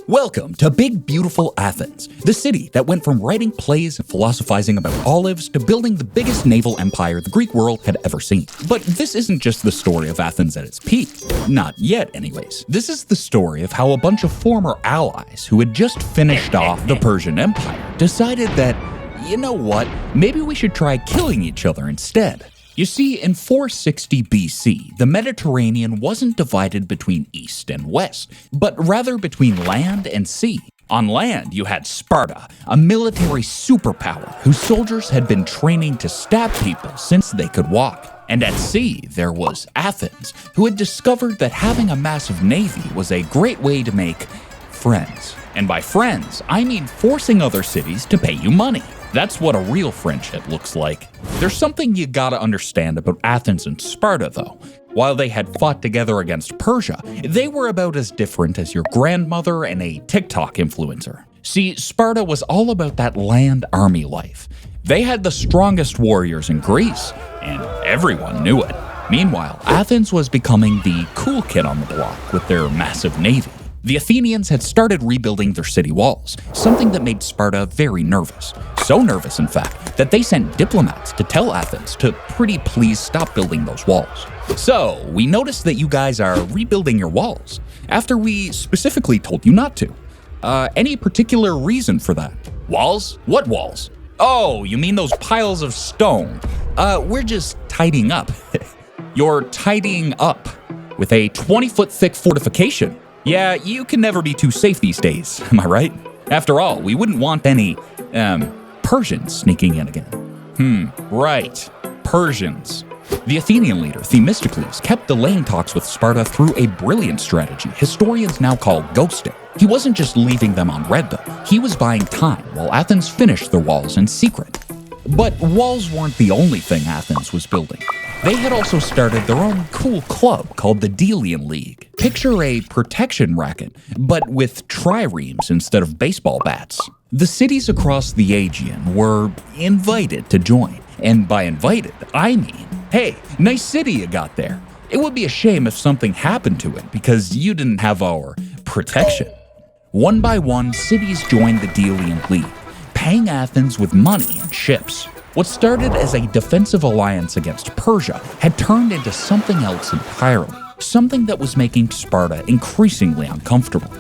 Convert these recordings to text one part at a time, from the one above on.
Welcome to Big Beautiful Athens, the city that went from writing plays and philosophizing about olives to building the biggest naval empire the Greek world had ever seen. But this isn't just the story of Athens at its peak. Not yet, anyways. This is the story of how a bunch of former allies who had just finished off the Persian Empire decided that, you know what, maybe we should try killing each other instead. You see, in 460 BC, the Mediterranean wasn't divided between east and west, but rather between land and sea. On land, you had Sparta, a military superpower whose soldiers had been training to stab people since they could walk. And at sea, there was Athens, who had discovered that having a massive navy was a great way to make friends. And by friends, I mean forcing other cities to pay you money. That's what a real friendship looks like. There's something you gotta understand about Athens and Sparta, though. While they had fought together against Persia, they were about as different as your grandmother and a TikTok influencer. See, Sparta was all about that land army life. They had the strongest warriors in Greece, and everyone knew it. Meanwhile, Athens was becoming the cool kid on the block with their massive navy. The Athenians had started rebuilding their city walls, something that made Sparta very nervous. So nervous, in fact, that they sent diplomats to tell Athens to pretty please stop building those walls. So, we noticed that you guys are rebuilding your walls, after we specifically told you not to. Any particular reason for that? Walls? What walls? Oh, you mean those piles of stone? We're just tidying up. You're tidying up with a 20-foot thick fortification. Yeah, you can never be too safe these days, am I right? After all, we wouldn't want any, Persians sneaking in again. Right, Persians. The Athenian leader, Themistocles, kept delaying talks with Sparta through a brilliant strategy historians now call ghosting. He wasn't just leaving them on red, though. He was buying time while Athens finished their walls in secret. But walls weren't the only thing Athens was building. They had also started their own cool club called the Delian League. Picture a protection racket, but with triremes instead of baseball bats. The cities across the Aegean were invited to join. And by invited, I mean, hey, nice city you got there. It would be a shame if something happened to it because you didn't have our protection. One by one, cities joined the Delian League, paying Athens with money and ships. What started as a defensive alliance against Persia had turned into something else entirely, something that was making Sparta increasingly uncomfortable.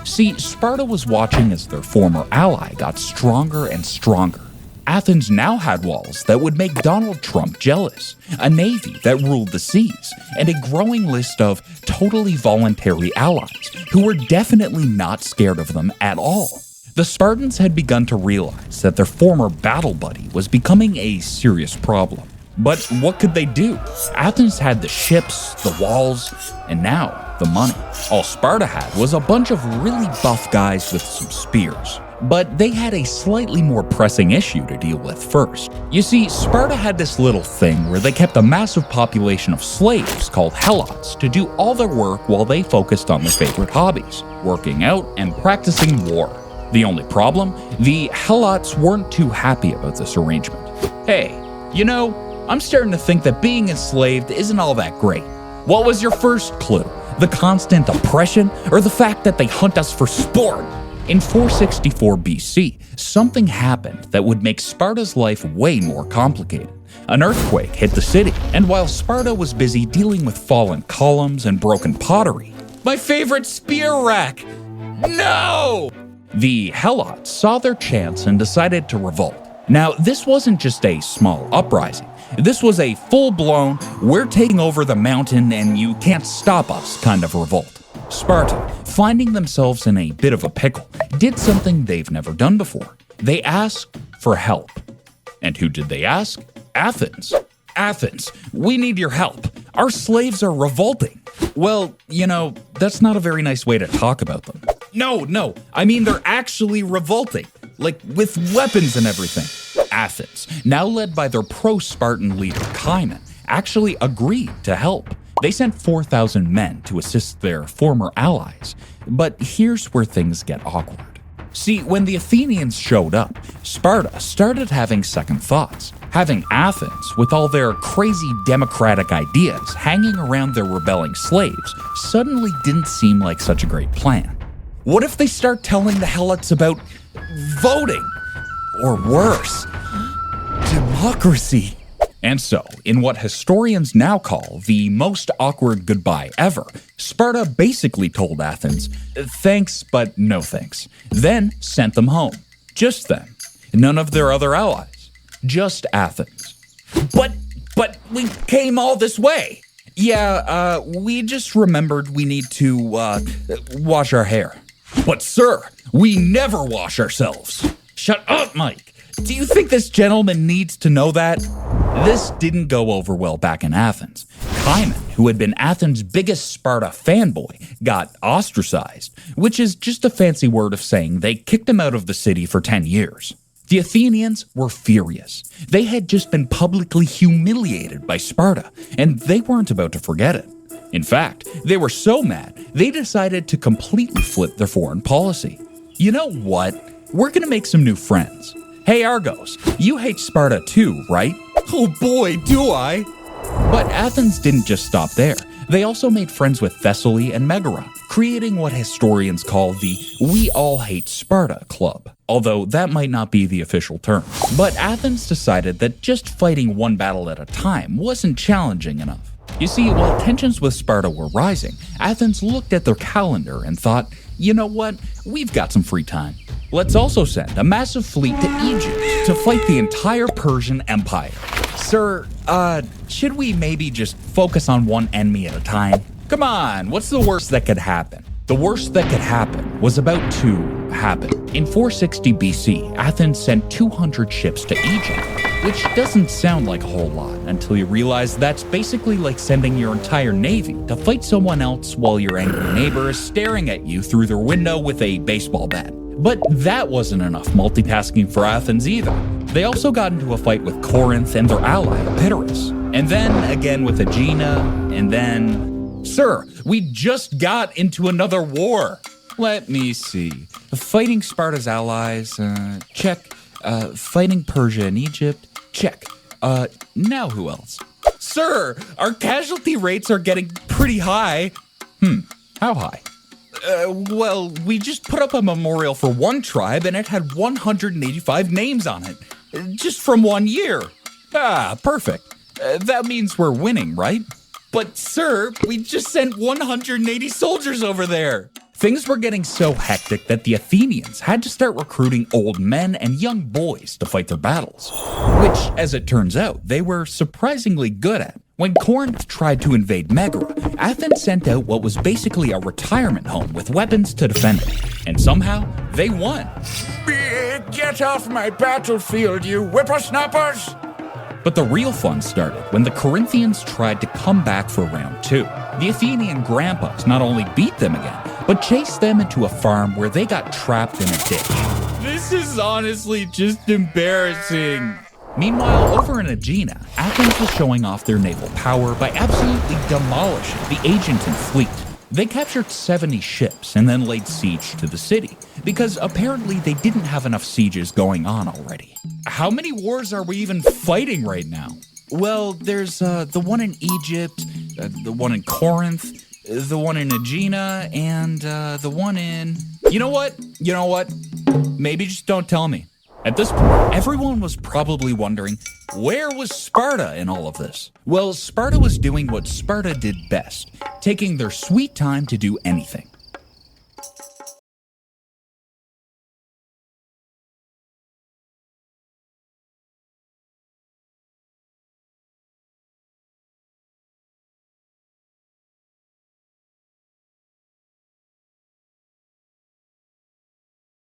See, Sparta was watching as their former ally got stronger and stronger. Athens now had walls that would make Donald Trump jealous, a navy that ruled the seas, and a growing list of totally voluntary allies who were definitely not scared of them at all. The Spartans had begun to realize that their former battle buddy was becoming a serious problem. But what could they do? Athens had the ships, the walls, and now the money. All Sparta had was a bunch of really buff guys with some spears. But they had a slightly more pressing issue to deal with first. You see, Sparta had this little thing where they kept a massive population of slaves called helots to do all their work while they focused on their favorite hobbies, working out and practicing war. The only problem? The helots weren't too happy about this arrangement. Hey, you know, I'm starting to think that being enslaved isn't all that great. What was your first clue? The constant oppression, or the fact that they hunt us for sport? In 464 BC, something happened that would make Sparta's life way more complicated. An earthquake hit the city, and while Sparta was busy dealing with fallen columns and broken pottery, my favorite spear rack! No! The Helots saw their chance and decided to revolt. Now, this wasn't just a small uprising. This was a full-blown, we're taking over the mountain and you can't stop us kind of revolt. Sparta, finding themselves in a bit of a pickle, did something they've never done before. They asked for help. And who did they ask? Athens. Athens, we need your help. Our slaves are revolting. Well, you know, that's not a very nice way to talk about them. No, I mean they're actually revolting, like with weapons and everything. Athens, now led by their pro-Spartan leader Cimon, actually agreed to help. They sent 4,000 men to assist their former allies, but here's where things get awkward. See, when the Athenians showed up, Sparta started having second thoughts. Having Athens, with all their crazy democratic ideas hanging around their rebelling slaves, suddenly didn't seem like such a great plan. What if they start telling the Helots about voting? Or worse, democracy. And so, in what historians now call the most awkward goodbye ever, Sparta basically told Athens, thanks but no thanks, then sent them home. Just them. None of their other allies. Just Athens. But we came all this way. Yeah, we just remembered we need to, wash our hair. But sir, we never wash ourselves. Shut up, Mike. Do you think this gentleman needs to know that? This didn't go over well back in Athens. Timon, who had been Athens' biggest Sparta fanboy, got ostracized, which is just a fancy word of saying they kicked him out of the city for 10 years. The Athenians were furious. They had just been publicly humiliated by Sparta, and they weren't about to forget it. In fact, they were so mad, they decided to completely flip their foreign policy. You know what? We're gonna make some new friends. Hey Argos, you hate Sparta too, right? Oh boy, do I! But Athens didn't just stop there. They also made friends with Thessaly and Megara, creating what historians call the We All Hate Sparta Club, although that might not be the official term. But Athens decided that just fighting one battle at a time wasn't challenging enough. You see, while tensions with Sparta were rising, Athens looked at their calendar and thought, you know what, we've got some free time. Let's also send a massive fleet to Egypt to fight the entire Persian Empire. Sir, should we maybe just focus on one enemy at a time? Come on, what's the worst that could happen? The worst that could happen was about to happen. In 460 BC, Athens sent 200 ships to Egypt, which doesn't sound like a whole lot until you realize that's basically like sending your entire navy to fight someone else while your angry neighbor is staring at you through their window with a baseball bat. But that wasn't enough multitasking for Athens either. They also got into a fight with Corinth and their ally, Epirus. And then again with Aegina, and then... Sir, we just got into another war. Let me see. Fighting Sparta's allies, check. Fighting Persia and Egypt, check. Now who else? Sir, our casualty rates are getting pretty high. How high? Well, we just put up a memorial for one tribe and it had 185 names on it. Just from 1 year. Ah, perfect. That means we're winning, right? But sir, we just sent 180 soldiers over there. Things were getting so hectic that the Athenians had to start recruiting old men and young boys to fight their battles, which, as it turns out, they were surprisingly good at. When Corinth tried to invade Megara, Athens sent out what was basically a retirement home with weapons to defend it, and somehow they won. Get off my battlefield, you whippersnappers! But the real fun started when the Corinthians tried to come back for round 2. The Athenian grandpas not only beat them again, but chased them into a farm where they got trapped in a ditch. This is honestly just embarrassing. Meanwhile, over in Aegina, Athens was showing off their naval power by absolutely demolishing the Aegian fleet. They captured 70 ships and then laid siege to the city, because apparently they didn't have enough sieges going on already. How many wars are we even fighting right now? Well, there's the one in Egypt, the one in Corinth, the one in Aegina, and the one in... You know what? Maybe just don't tell me. At this point, everyone was probably wondering, where was Sparta in all of this? Well, Sparta was doing what Sparta did best, taking their sweet time to do anything.